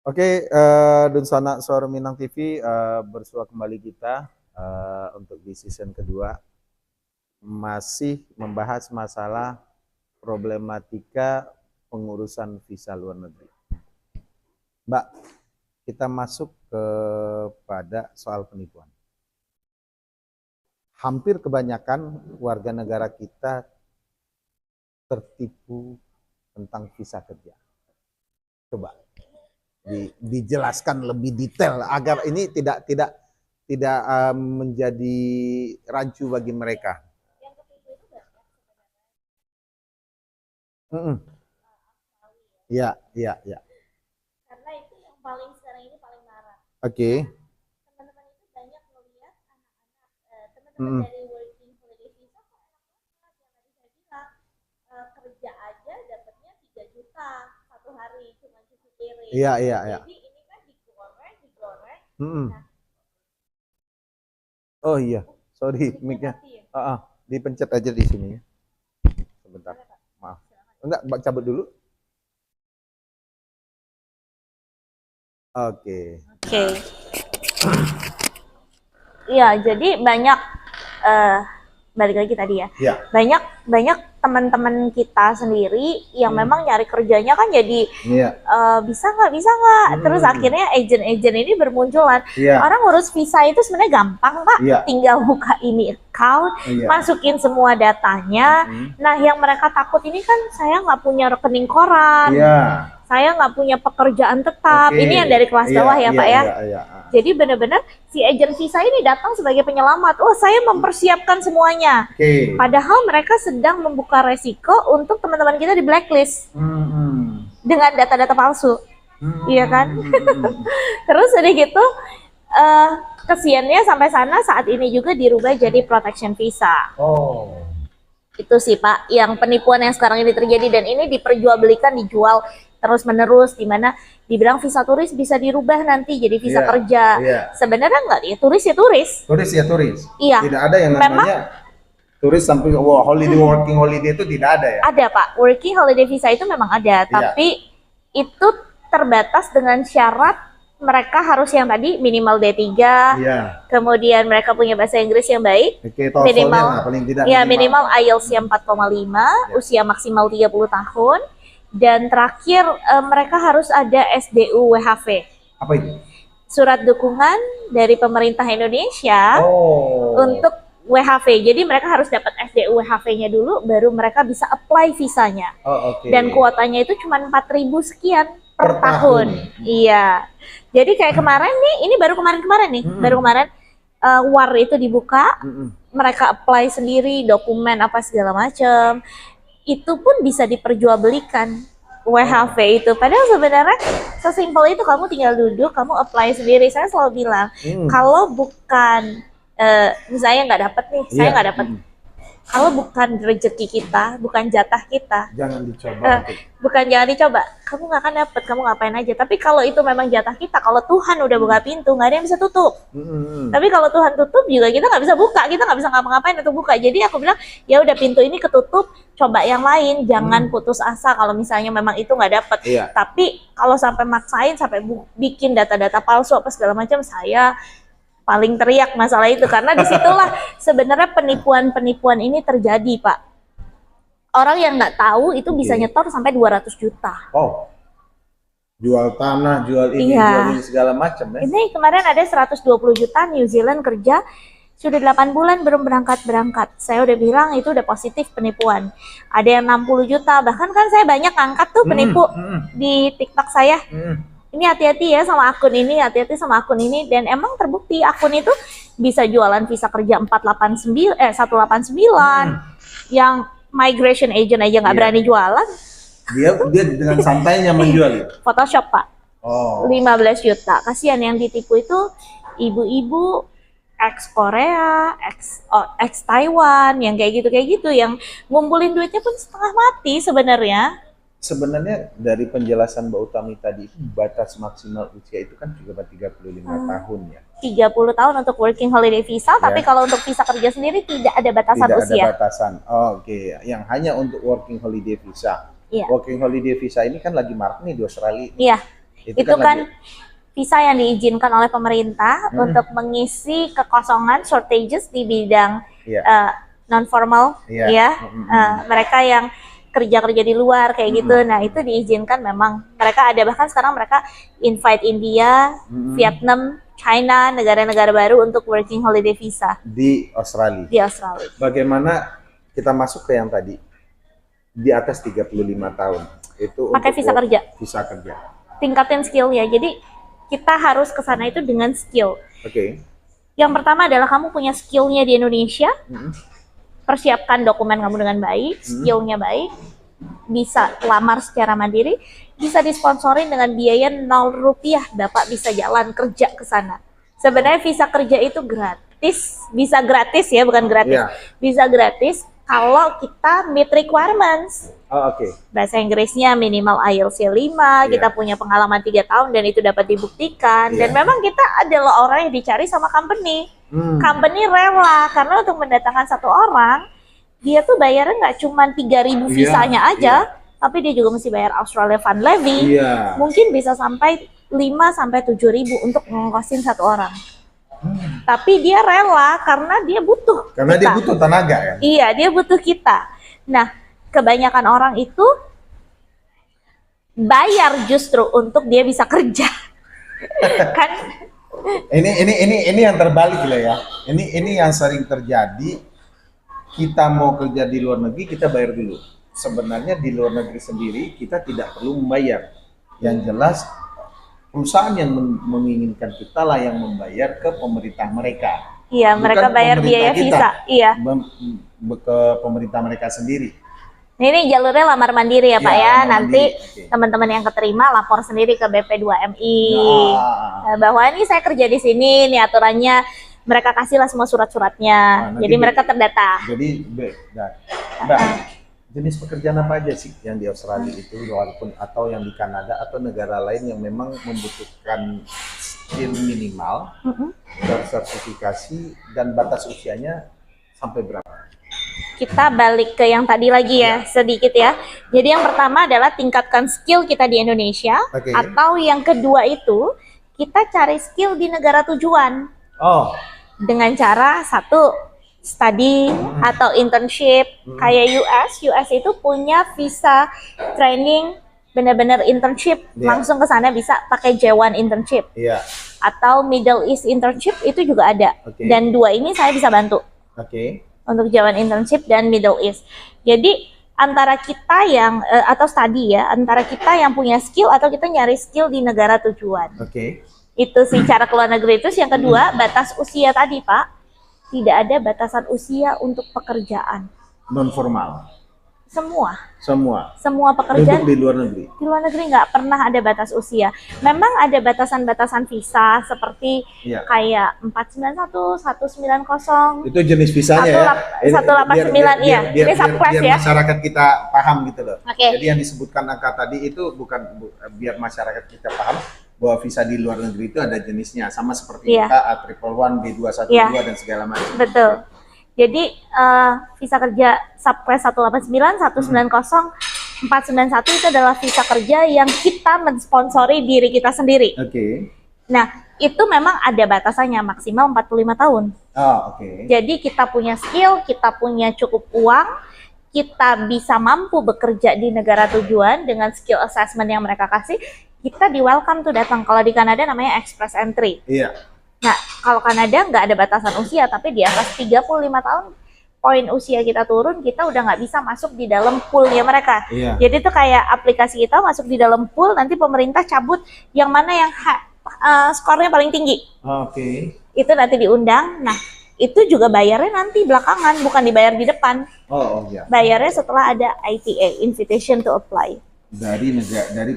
Oke, Dunsana Suara Minang TV bersua kembali kita untuk di season kedua masih membahas masalah problematika pengurusan visa luar negeri. Mbak, kita masuk kepada soal penipuan. Hampir kebanyakan warga negara kita tertipu tentang visa kerja. Coba dijelaskan lebih detail agar ini tidak menjadi rancu bagi mereka. Ya, ya, ya. Karena itu yang paling sekarang ini paling marah. Oke. Teman-teman itu banyak melihat anak-anak teman-teman dari working holiday visa kok enak banget yang tadi saya bilang kerja aja dapatnya 3 juta satu hari cuma cuci piring. Iya, iya, iya. Jadi ini kan digoreng. Nah, oh iya, sorry mic-nya. Dipencet aja di sini ya. Sebentar. Maaf. Enggak, cabut dulu. Oke. Iya, jadi banyak balik lagi tadi ya. Banyak teman-teman kita sendiri yang memang nyari kerjanya kan jadi bisa nggak terus akhirnya agen-agen ini bermunculan. Orang ngurus visa itu sebenarnya gampang, Pak. Tinggal buka ini account, masukin semua datanya. Nah, yang mereka takut ini kan saya nggak punya rekening koran, saya nggak punya pekerjaan tetap. Ini yang dari kelas bawah ya, Pak ya. Jadi benar-benar si agen visa ini datang sebagai penyelamat. Oh, saya mempersiapkan semuanya. Padahal mereka sedang membuka resiko untuk teman-teman kita di blacklist dengan data-data palsu. Iya kan? Terus udah gitu, kesiannya sampai sana saat ini juga dirubah jadi protection visa. Itu sih Pak, yang penipuan yang sekarang ini terjadi dan ini diperjualbelikan, dijual terus-menerus, di mana dibilang visa turis bisa dirubah nanti jadi visa kerja. Sebenarnya enggak, ya turis ya turis. Iya. Tidak ada yang namanya turis sampai working holiday itu tidak ada ya? Ada Pak, working holiday visa itu memang ada, tapi itu terbatas dengan syarat mereka harus yang tadi minimal D3, kemudian mereka punya bahasa Inggris yang baik, minimal IELTS yang 4,5, usia maksimal 30 tahun, dan terakhir mereka harus ada SDU WHV. Apa itu? Surat dukungan dari pemerintah Indonesia untuk WHV. Jadi mereka harus dapat SDU WHV-nya dulu, baru mereka bisa apply visanya. Dan kuotanya itu cuma 4.000 sekian per tahun. Iya. Jadi kayak kemarin nih, ini baru kemarin nih, baru kemarin WAR itu dibuka, mereka apply sendiri, dokumen apa segala macam. Itu pun bisa diperjualbelikan WHV itu. Padahal sebenarnya sesimpel itu, kamu tinggal duduk, kamu apply sendiri. Saya selalu bilang, kalau bukan misalnya nggak dapat nih, saya nggak dapat. Kalau bukan rezeki kita, bukan jatah kita, jangan dicoba. jangan dicoba. Kamu nggak akan dapat, kamu ngapain aja. Tapi kalau itu memang jatah kita, kalau Tuhan udah buka pintu, nggak ada yang bisa tutup. Tapi kalau Tuhan tutup juga kita nggak bisa buka, kita nggak bisa ngapa-ngapain untuk buka. Jadi aku bilang, ya udah pintu ini ketutup, coba yang lain, jangan putus asa kalau misalnya memang itu nggak dapat. Tapi kalau sampai maksain, sampai bikin data-data palsu apa segala macam, saya paling teriak masalah itu, karena disitulah sebenarnya penipuan ini terjadi Pak. Orang yang nggak tahu itu bisa nyetor sampai 200 juta. Jual tanah, jual ini, jual ini segala macam ya. Ini kemarin ada 120 juta New Zealand kerja, sudah 8 bulan belum berangkat. Saya udah bilang itu udah positif penipuan. Ada yang 60 juta, bahkan kan saya banyak angkat tuh penipu di TikTok saya. Ini hati-hati ya sama akun ini, hati-hati sama akun ini, dan emang terbukti akun itu bisa jualan visa kerja 189 yang migration agent aja nggak berani jualan. Dia dengan santainya menjual. Photoshop Pak. 15 juta. Kasihan yang ditipu itu ibu-ibu ex Korea, ex Taiwan, yang kayak gitu yang ngumpulin duitnya pun setengah mati sebenarnya. Sebenarnya dari penjelasan Mbak Utami tadi, batas maksimal usia itu kan juga 35 tahun ya. 30 tahun untuk working holiday visa, tapi kalau untuk visa kerja sendiri tidak ada batasan usia. Tidak ada batasan. Yang hanya untuk working holiday visa. Working holiday visa ini kan lagi marak nih di Australia. Itu kan visa yang diizinkan oleh pemerintah untuk mengisi kekosongan shortages di bidang non formal mereka yang kerja di luar kayak gitu. Nah, itu diizinkan memang. Mereka ada, bahkan sekarang mereka invite India, Vietnam, China, negara-negara baru untuk working holiday visa di Australia. Di Australia. Bagaimana kita masuk ke yang tadi? Di atas 35 tahun. Itu pakai visa kerja. Visa kerja. Tingkatin skill ya. Jadi kita harus ke sana itu dengan skill. Oke. Yang pertama adalah kamu punya skillnya di Indonesia. Persiapkan dokumen kamu dengan baik, skillnya baik, bisa lamar secara mandiri, bisa disponsorin dengan biaya 0 rupiah, Bapak bisa jalan kerja ke sana. Sebenarnya visa kerja itu gratis, bisa gratis ya, bukan gratis, bisa gratis kalau kita meet requirements. Bahasa Inggrisnya minimal IELTS 5, kita punya pengalaman 3 tahun dan itu dapat dibuktikan, dan memang kita adalah orang yang dicari sama company. Company rela, karena untuk mendatangkan satu orang, dia tuh bayarnya nggak cuma 3.000 visanya aja, tapi dia juga mesti bayar Australia Fund Levy, mungkin bisa sampai 5-7.000 untuk ngongkosin satu orang. Tapi dia rela karena dia butuh. Karena kita. Dia butuh tenaga ya? Iya, dia butuh kita. Nah, kebanyakan orang itu bayar justru untuk dia bisa kerja. Kan? Ini yang terbalik lah ya. Ini yang sering terjadi. Kita mau kerja di luar negeri, kita bayar dulu. Sebenarnya di luar negeri sendiri kita tidak perlu membayar. Yang jelas perusahaan yang menginginkan kita lah yang membayar ke pemerintah mereka. Iya, mereka bayar biaya visa. Iya. Ke pemerintah mereka sendiri. Ini jalurnya lamar mandiri ya Pak ya. Nanti teman-teman yang keterima lapor sendiri ke BP2MI. Bahwa ini saya kerja di sini, nih aturannya. Mereka kasihlah semua surat-suratnya. Jadi mereka terdata. Jadi, Mbak, jenis pekerjaan apa aja sih yang di Australia itu, walaupun atau yang di Kanada atau negara lain yang memang membutuhkan skill minimal, bersertifikasi, dan batas usianya sampai berapa? Kita balik ke yang tadi lagi ya, sedikit ya. Jadi yang pertama adalah tingkatkan skill kita di Indonesia, atau yang kedua itu kita cari skill di negara tujuan. Dengan cara satu, study atau internship kayak US itu punya visa training benar-benar internship, langsung ke sana bisa pakai J1 internship. Atau Middle East internship itu juga ada. Dan dua ini saya bisa bantu. Untuk J1 internship dan Middle East. Jadi antara kita yang atau study ya, antara kita yang punya skill atau kita nyari skill di negara tujuan. Itu sih cara keluar negeri. Terus yang kedua, batas usia tadi Pak. Tidak ada batasan usia untuk pekerjaan. Non formal. Semua pekerjaan untuk di luar negeri. Di luar negeri nggak pernah ada batas usia. Memang ada batasan-batasan visa seperti kayak 491, 190. Itu jenis visanya 189 ya. Biar masyarakat kita paham gitu loh. Jadi yang disebutkan angka tadi itu bukan biar masyarakat kita paham bahwa visa di luar negeri itu ada jenisnya, sama seperti kita A111, B212 dan segala macam. Betul. Jadi visa kerja subclass 189, 190, 491 itu adalah visa kerja yang kita mensponsori diri kita sendiri. Nah, itu memang ada batasannya, maksimal 45 tahun. Jadi kita punya skill, kita punya cukup uang, kita bisa mampu bekerja di negara tujuan dengan skill assessment yang mereka kasih, kita di welcome tuh datang. Kalau di Kanada namanya express entry. Nah, kalau Kanada nggak ada batasan usia, tapi di atas 35 tahun, poin usia kita turun, kita udah nggak bisa masuk di dalam poolnya mereka. Jadi itu kayak aplikasi kita masuk di dalam pool, nanti pemerintah cabut yang mana yang skornya paling tinggi. Itu nanti diundang. Nah, itu juga bayarnya nanti belakangan, bukan dibayar di depan. Bayarnya setelah ada ITA, Invitation to Apply. Dari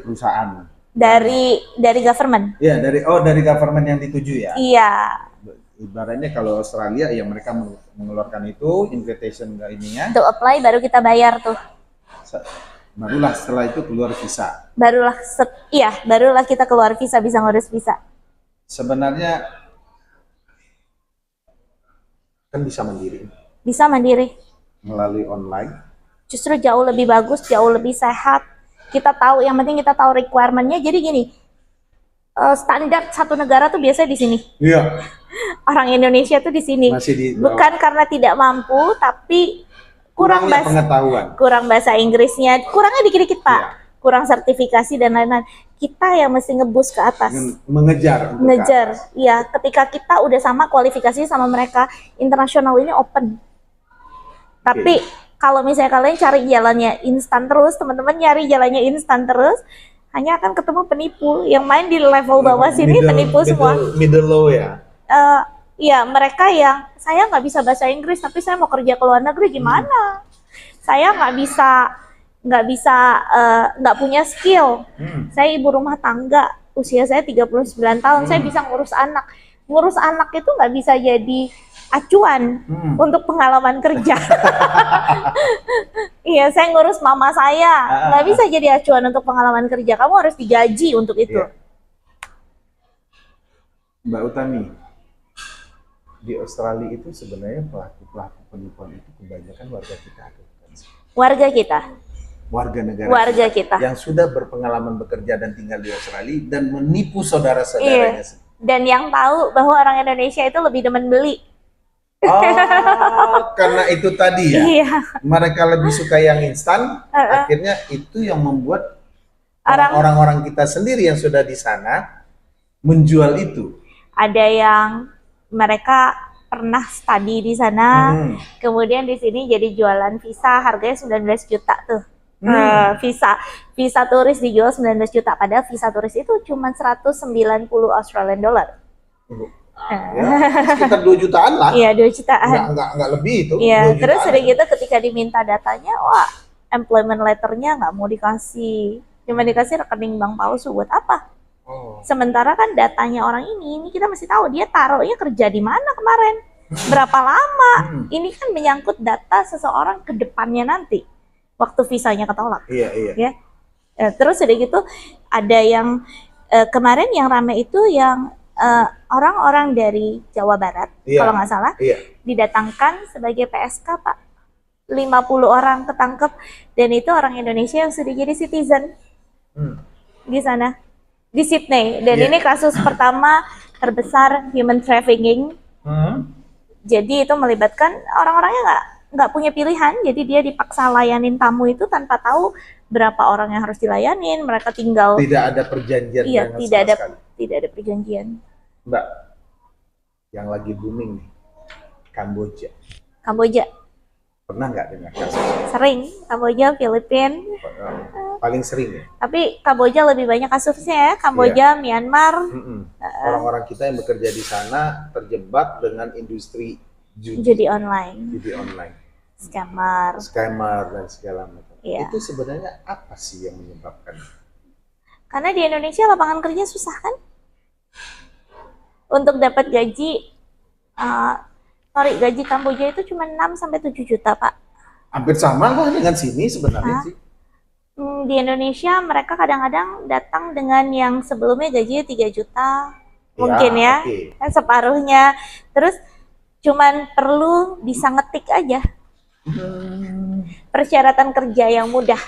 perusahaan. Dari government. Dari government yang dituju ya. Ibaratnya kalau Australia ya mereka mengeluarkan itu invitation ininya. To apply baru kita bayar tuh. Barulah setelah itu keluar visa. Barulah kita keluar visa, bisa ngurus visa. Sebenarnya kan bisa mandiri. Bisa mandiri. Melalui online. Justru jauh lebih bagus, jauh lebih sehat. Kita tahu, yang penting kita tahu requirement-nya. Jadi gini, standar satu negara tuh biasanya di sini. Iya. Orang Indonesia tuh di sini. Bukan karena tidak mampu, tapi kurang pengetahuan. Kurang bahasa Inggrisnya, kurangnya dikit-dikit Pak. Iya. Kurang sertifikasi dan lain-lain. Kita yang mesti ngebus ke atas. Mengejar. Iya. Ketika kita udah sama kualifikasi sama mereka, internasional ini open. Tapi kalau misalnya kalian cari jalannya instan terus, teman-teman nyari jalannya instan terus, hanya akan ketemu penipu yang main di level bawah sini, penipu semua. Middle low ya. Iya, mereka yang saya nggak bisa bahasa Inggris tapi saya mau kerja ke luar negeri gimana? Saya nggak punya skill. Saya ibu rumah tangga, usia saya 39 tahun, saya bisa ngurus anak. Ngurus anak itu nggak bisa jadi acuan untuk pengalaman kerja. Iya, saya ngurus mama saya, nggak bisa jadi acuan untuk pengalaman kerja. Kamu harus digaji untuk itu. Mbak Utami, di Australia itu sebenarnya pelaku penipuan itu kebanyakan warga kita. Warga negara kita yang sudah berpengalaman bekerja dan tinggal di Australia dan menipu saudara-saudaranya. Dan yang tahu bahwa orang Indonesia itu lebih demen beli. Karena itu tadi ya. Iya. Mereka lebih suka yang instan, akhirnya itu yang membuat orang-orang kita sendiri yang sudah di sana menjual itu. Ada yang mereka pernah studi di sana, kemudian di sini jadi jualan visa, harganya 19 juta tuh. Visa turis dijual 19 juta, padahal visa turis itu cuma 190 Australian dollar. Sekitar 2 jutaan lah. Iya, 2 jutaan. Enggak lebih itu. Iya, terus udah gitu ketika diminta datanya, wah, employment letternya nggak mau dikasih. Cuma dikasih rekening bank palsu, buat apa? Sementara kan datanya orang ini kita mesti tahu dia taruhnya kerja di mana kemarin, berapa lama. Ini kan menyangkut data seseorang ke depannya nanti, waktu visanya ketolak. Iya. Ya. Terus udah gitu, ada yang kemarin yang rame itu yang orang-orang dari Jawa Barat, kalau nggak salah, didatangkan sebagai PSK, Pak. 50 orang ketangkep, dan itu orang Indonesia yang sudah jadi citizen di sana, di Sydney. Dan ini kasus pertama terbesar human trafficking. Jadi itu melibatkan orang-orangnya nggak punya pilihan, jadi dia dipaksa layanin tamu itu tanpa tahu berapa orang yang harus dilayanin. Mereka tinggal, tidak ada perjanjian. Iya, tidak ada perjanjian. Mbak, yang lagi booming nih, Kamboja. Pernah nggak dengar kasus? Sering, Kamboja, Filipina. Paling sering ya? Tapi Kamboja lebih banyak kasusnya ya, Kamboja, Myanmar. Orang-orang kita yang bekerja di sana terjebak dengan industri judi online. Scammer dan segala macam. Itu sebenarnya apa sih yang menyebabkan? Karena di Indonesia lapangan kerja susah kan? Untuk dapat gaji, gaji Kamboja itu cuma 6-7 juta, Pak. Hampir sama lah dengan sini sebenarnya sih. Di Indonesia mereka kadang-kadang datang dengan yang sebelumnya gajinya 3 juta, mungkin ya, separuhnya. Terus cuman perlu bisa ngetik aja. Persyaratan kerja yang mudah.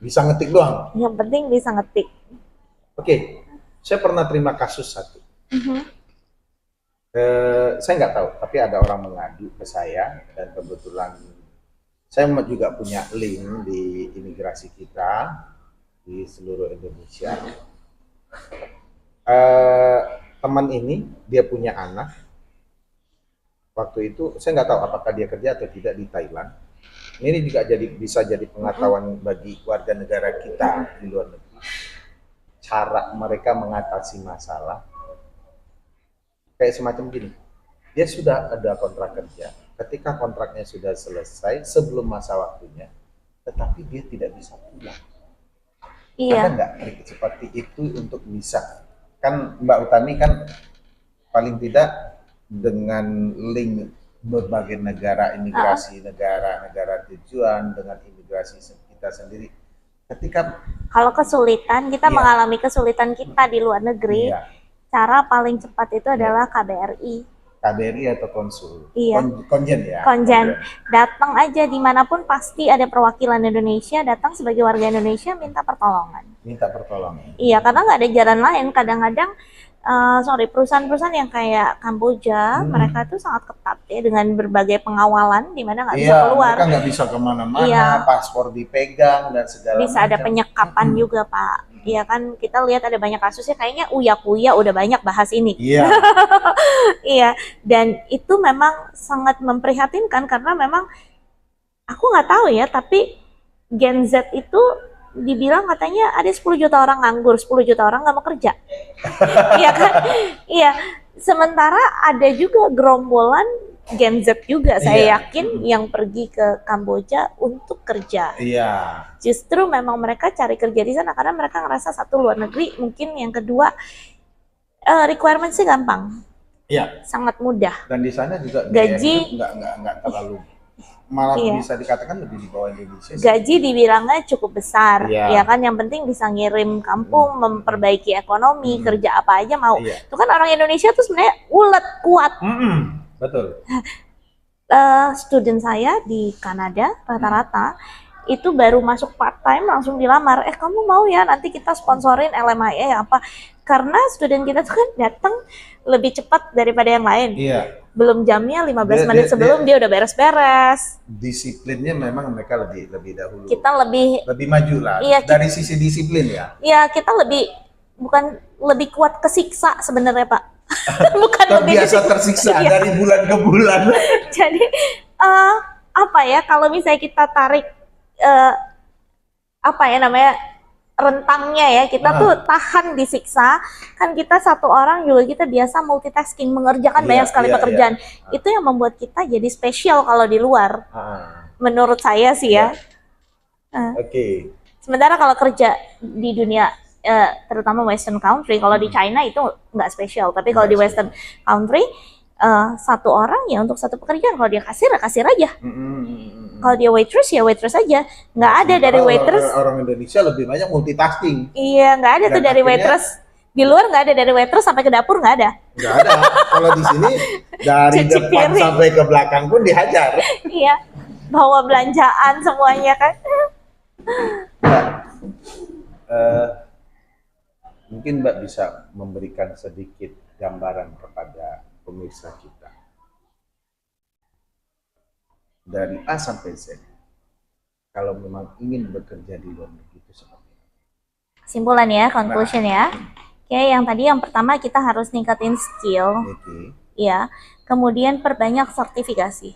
Bisa ngetik doang? Yang penting bisa ngetik. Saya pernah terima kasus satu. Saya nggak tahu, tapi ada orang mengadu ke saya, dan kebetulan saya juga punya link di imigrasi kita di seluruh Indonesia. Teman ini dia punya anak. Waktu itu saya nggak tahu apakah dia kerja atau tidak di Thailand. Ini juga bisa jadi pengetahuan bagi warga negara kita di luar negeri. Cara mereka mengatasi masalah kayak semacam gini. Dia sudah ada kontrak kerja. Ketika kontraknya sudah selesai sebelum masa waktunya, tetapi dia tidak bisa pulang. Ada nggak trik seperti itu untuk bisa? Kan Mbak Utami kan paling tidak dengan link berbagai negara imigrasi, negara tujuan, dengan imigrasi kita sendiri. Ketika kalau kesulitan, kita mengalami kesulitan kita di luar negeri, cara paling cepat itu adalah KBRI atau konsul, konjen ya. Konjen, datang aja dimanapun pasti ada perwakilan Indonesia, datang sebagai warga Indonesia minta pertolongan. minta pertolongan. Iya, karena nggak ada jalan lain. Kadang-kadang perusahaan-perusahaan yang kayak Kamboja, mereka tuh sangat ketat ya dengan berbagai pengawalan di mana nggak bisa keluar. Mereka nggak bisa kemana-mana, paspor dipegang dan segala bisa macam. Ada penyekapan juga, Pak. Iya kan, kita lihat ada banyak kasusnya, kayaknya uya-kuya udah banyak bahas ini. Iya. Iya, dan itu memang sangat memprihatinkan karena memang aku nggak tahu ya, tapi Gen Z itu dibilang katanya ada 10 juta orang nganggur, 10 juta orang nggak mau kerja. Iya kan? Iya. Sementara ada juga gerombolan Gen Z juga, saya yakin, yang pergi ke Kamboja untuk kerja. Iya. Justru memang mereka cari kerja di sana karena mereka ngerasa satu luar negeri, mungkin yang kedua requirement sih gampang. Iya. Sangat mudah. Dan di sana juga gaji nggak terlalu, malah bisa dikatakan lebih di bawah Indonesia. Gaji dibilangnya cukup besar, ya kan, yang penting bisa ngirim kampung, memperbaiki ekonomi, kerja apa aja mau. Itu kan orang Indonesia tuh sebenarnya ulet, kuat. Betul. Student saya di Kanada rata-rata itu baru masuk part time langsung dilamar. Kamu mau ya nanti kita sponsorin LMIA apa? Karena student kita tuh kan datang lebih cepat daripada yang lain. Iya. Belum jamnya 15 menit sebelum dia udah beres-beres. Disiplinnya memang mereka lebih dahulu. Kita lebih maju lah. Iya, dari sisi disiplin ya. Iya, kita lebih kuat kesiksa sebenarnya, Pak. Bukan terbiasa tersiksa dari bulan ke bulan. Jadi apa ya, kalau misalnya kita tarik apa ya namanya, rentangnya ya, kita tuh tahan disiksa, kan kita satu orang juga kita biasa multitasking, mengerjakan banyak sekali pekerjaan. Itu yang membuat kita jadi spesial kalau di luar. Menurut saya sih ya. Oke. Sementara kalau kerja di dunia terutama Western country, kalau di China itu nggak spesial, tapi kalau di Western country satu orang ya untuk satu pekerjaan. Kalau dia kasir ya kasir aja. Kalau dia waitress ya waitress aja. Nggak ada dari waitress. Orang Indonesia lebih banyak multitasking. Iya, nggak ada tuh dari waitress. Di luar nggak ada dari waitress sampai ke dapur, nggak ada. Nggak ada. Kalau di sini dari depan sampai ke belakang pun dihajar. Iya, bawa belanjaan semuanya kan. Mungkin Mbak bisa memberikan sedikit gambaran kepada pemirsa kita dari A sampai Z, kalau memang ingin bekerja di luar negeri itu seperti apa? Simpulan ya, conclusion ya. Oke, yang tadi yang pertama kita harus ningkatin skill. Ya, kemudian perbanyak sertifikasi.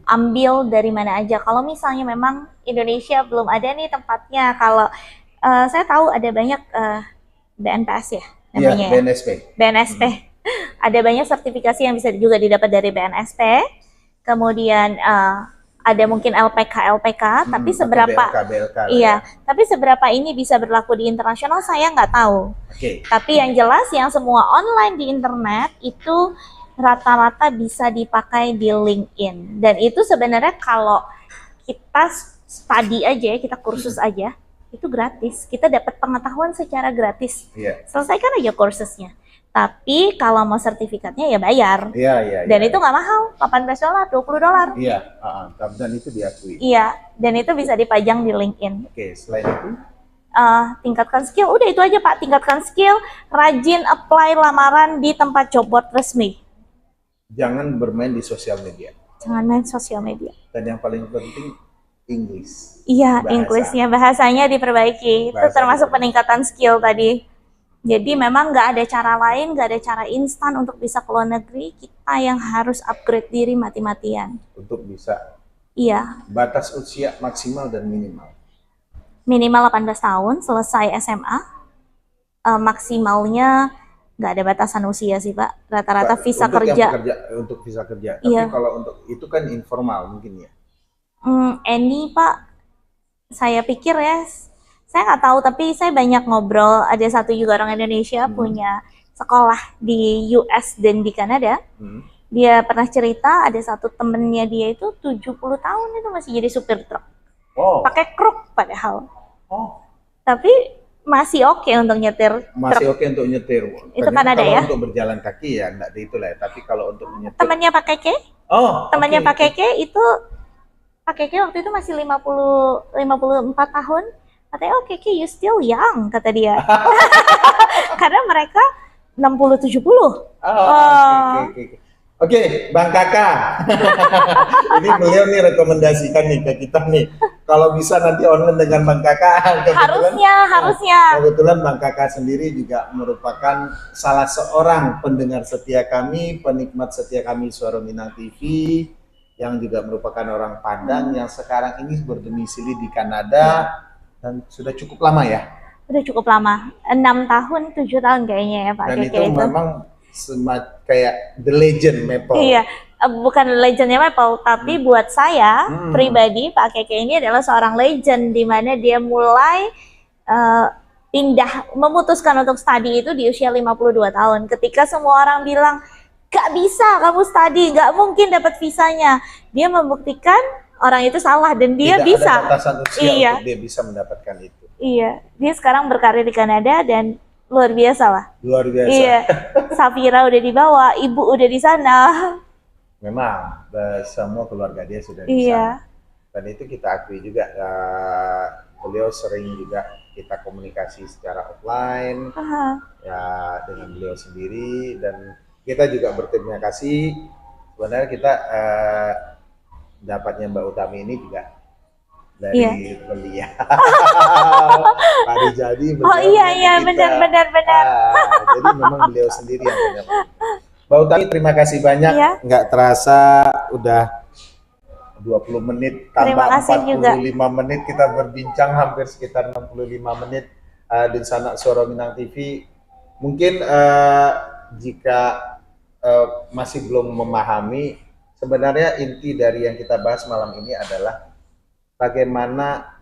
Ambil dari mana aja. Kalau misalnya memang Indonesia belum ada nih tempatnya, kalau saya tahu ada banyak BNPS ya namanya, BNSP. Ada banyak sertifikasi yang bisa juga didapat dari BNSP. Kemudian ada mungkin LPK, tapi seberapa tapi seberapa ini bisa berlaku di internasional saya nggak tahu. Tapi yang jelas yang semua online di internet itu rata-rata bisa dipakai di LinkedIn, dan itu sebenarnya kalau kita study aja, kita kursus aja, itu gratis. Kita dapat pengetahuan secara gratis. Selesaikan aja kursusnya. Tapi kalau mau sertifikatnya ya bayar. Dan itu nggak mahal, $18, $20. Dan itu diakui. Iya, dan itu bisa dipajang di LinkedIn. Selain itu? Tingkatkan skill, udah itu aja Pak. Tingkatkan skill, rajin apply lamaran di tempat job board resmi. Jangan bermain di sosial media. Jangan main sosial media. Dan yang paling penting, English. Iya, Englishnya, bahasanya diperbaiki. Itu termasuk peningkatan skill tadi. Jadi memang nggak ada cara lain, nggak ada cara instan untuk bisa ke luar negeri. Kita yang harus upgrade diri mati-matian. Untuk bisa. Iya. Batas usia maksimal dan minimal. Minimal 18 tahun, selesai SMA. Maksimalnya nggak ada batasan usia sih Pak. Rata-rata visa kerja. Untuk visa kerja. Tapi kalau untuk itu kan informal mungkin ya. Any Pak, saya pikir ya, saya nggak tahu, tapi saya banyak ngobrol. Ada satu juga orang Indonesia punya sekolah di US dan di Kanada. Dia pernah cerita ada satu temennya dia itu 70 tahun itu masih jadi supir truk. Pakai kruk padahal. Tapi masih oke untuk nyetir. Masih oke untuk nyetir. Itu Kanada ya. Untuk berjalan kaki ya enggak itu lah. Tapi kalau untuk nyetir. Temannya Pak Keke. Temannya Pak Keke itu Pak Keke waktu itu masih 54 tahun, Katanya, oh Kiki, you still young, kata dia. Karena mereka 60-70. Oke, Bang Kakak. Ini beliau nih rekomendasikan nih ke kita nih. Kalau bisa nanti online dengan Bang Kakak. Harusnya. Kebetulan Bang Kakak sendiri juga merupakan salah seorang pendengar setia kami, penikmat setia kami Suara Minang TV, yang juga merupakan orang Padang yang sekarang ini berdomisili di Kanada dan sudah cukup lama ya. Udah cukup lama, 6 tahun, 7 tahun kayaknya ya Pak Dan Keke itu. Memang kayak the legend Maple. Iya, bukan legendnya Maple, tapi buat saya pribadi Pak Keke ini adalah seorang legend di mana dia mulai memutuskan untuk studi itu di usia 52 tahun. Ketika semua orang bilang, gak bisa kamu studi, gak mungkin dapat visanya. Dia membuktikan orang itu salah dan dia tidak bisa. Ada batasan usia untuk dia bisa mendapatkan itu. Iya, dia sekarang berkarir di Kanada dan luar biasa lah. Luar biasa. Iya, Safira udah dibawa, ibu udah di sana. Memang, semua keluarga dia sudah di sana. Dan itu kita akui juga, beliau sering juga kita komunikasi secara offline, ya dengan beliau sendiri, dan kita juga berterima kasih. Sebenarnya kita dapatnya Mbak Utami ini juga dari beliau. Pak Rijadi. Oh iya benar. Jadi memang beliau sendiri yang punya. Mbak Utami, terima kasih banyak. Nggak terasa udah 20 menit tambah 45 menit kita berbincang, hampir sekitar 65 menit di sana Suara Minang TV. Mungkin jika masih belum memahami, sebenarnya inti dari yang kita bahas malam ini adalah bagaimana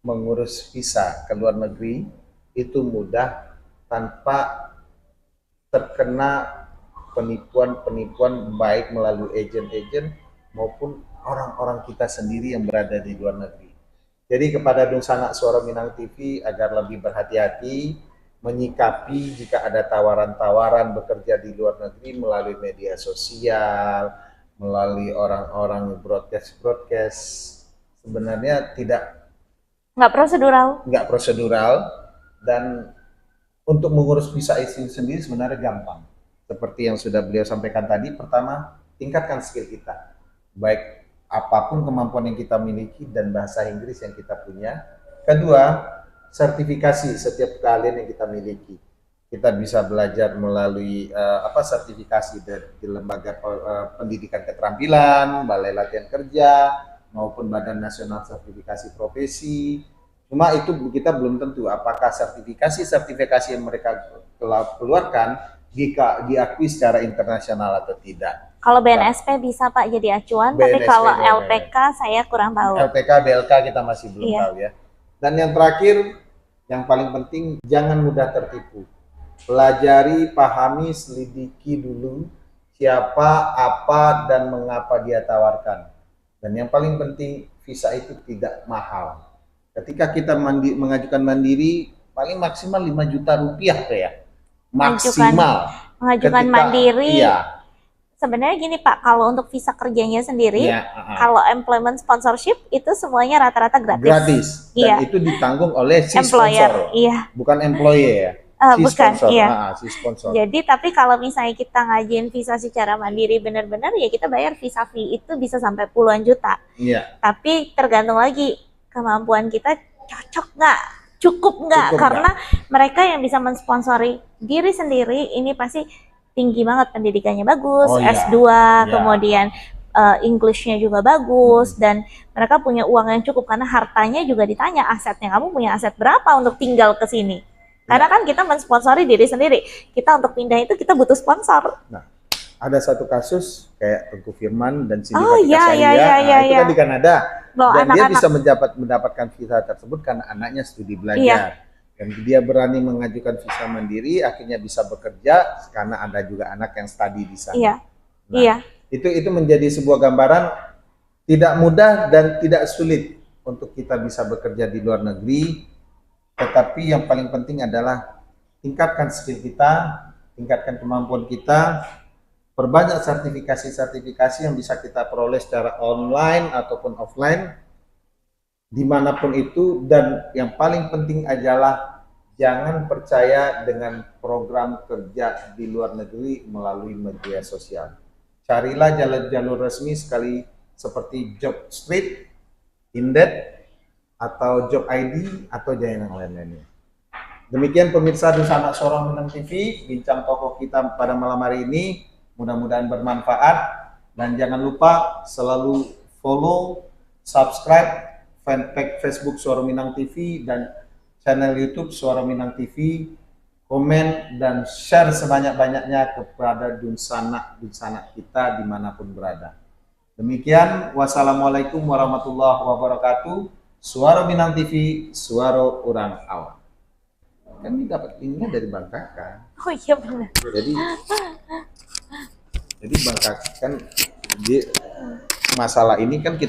mengurus visa ke luar negeri itu mudah tanpa terkena penipuan-penipuan baik melalui agen-agen maupun orang-orang kita sendiri yang berada di luar negeri. Jadi kepada Sanak Suara Minang TV agar lebih berhati-hati menyikapi jika ada tawaran-tawaran bekerja di luar negeri melalui media sosial, melalui orang-orang broadcast, sebenarnya nggak prosedural, dan untuk mengurus visa itu sendiri sebenarnya gampang. Seperti yang sudah beliau sampaikan tadi, pertama, tingkatkan skill kita, baik apapun kemampuan yang kita miliki dan bahasa Inggris yang kita punya. Kedua, sertifikasi setiap keahlian yang kita miliki. Kita bisa belajar melalui sertifikasi di lembaga pendidikan keterampilan, Balai Latihan Kerja, maupun Badan Nasional Sertifikasi Profesi. Cuma itu kita belum tentu apakah sertifikasi yang mereka keluarkan diakui secara internasional atau tidak. Kalau BNSP bisa Pak jadi acuan, tapi kalau LPK saya kurang tahu. LPK, BLK kita masih belum tahu ya. Dan yang terakhir, yang paling penting, jangan mudah tertipu. Pelajari, pahami, selidiki dulu siapa, apa, dan mengapa dia tawarkan. Dan yang paling penting, visa itu tidak mahal. Ketika kita mengajukan mandiri, paling maksimal 5 juta rupiah ya. Maksimal. Mengajukan mandiri. Iya. Sebenarnya gini Pak, kalau untuk visa kerjanya sendiri, kalau employment sponsorship itu semuanya rata-rata gratis. Gratis. Dan itu ditanggung oleh si employer, sponsor. Bukan employer ya. Bukan, sponsor. Si sponsor. Jadi tapi kalau misalnya kita ngajuin visa secara mandiri benar-benar ya kita bayar visa fee itu bisa sampai puluhan juta. Iya. Tapi tergantung lagi kemampuan kita cocok nggak, cukup nggak, karena mereka yang bisa mensponsori diri sendiri ini pasti tinggi banget, pendidikannya bagus, S2, kemudian English-nya juga bagus, dan mereka punya uang yang cukup karena hartanya juga ditanya asetnya, kamu punya aset berapa untuk tinggal ke sini? Karena kan kita mensponsori diri sendiri, kita untuk pindah itu kita butuh sponsor. Nah, ada satu kasus kayak Tengku Firman dan Cindy itu kan di Kanada, dan dia bisa mendapatkan visa tersebut karena anaknya studi belajar. Dan dia berani mengajukan visa mandiri, akhirnya bisa bekerja karena ada juga anak yang studi di sana. Itu menjadi sebuah gambaran tidak mudah dan tidak sulit untuk kita bisa bekerja di luar negeri. Tetapi yang paling penting adalah tingkatkan skill kita, tingkatkan kemampuan kita, perbanyak sertifikasi-sertifikasi yang bisa kita peroleh secara online ataupun offline. dimanapun itu, dan yang paling penting adalah jangan percaya dengan program kerja di luar negeri melalui media sosial. Carilah jalur-jalur resmi sekali seperti Job Street, Indeed, atau Job ID, atau yang lain-lainnya. Demikian pemirsa Dusanak Suara Minang TV, bincang tokoh kita pada malam hari ini. Mudah-mudahan bermanfaat, dan jangan lupa selalu follow, subscribe fanpage Facebook Suara Minang TV dan channel YouTube Suara Minang TV. Komen dan share sebanyak-banyaknya kepada Dunsanak kita dimanapun berada. Demikian, wassalamualaikum warahmatullahi wabarakatuh. Suara Minang TV, suara orang awam. Kan ini dapat linknya dari Bang Kakak. Oh iya benar. Jadi Bang Kakak kan masalah ini kan kita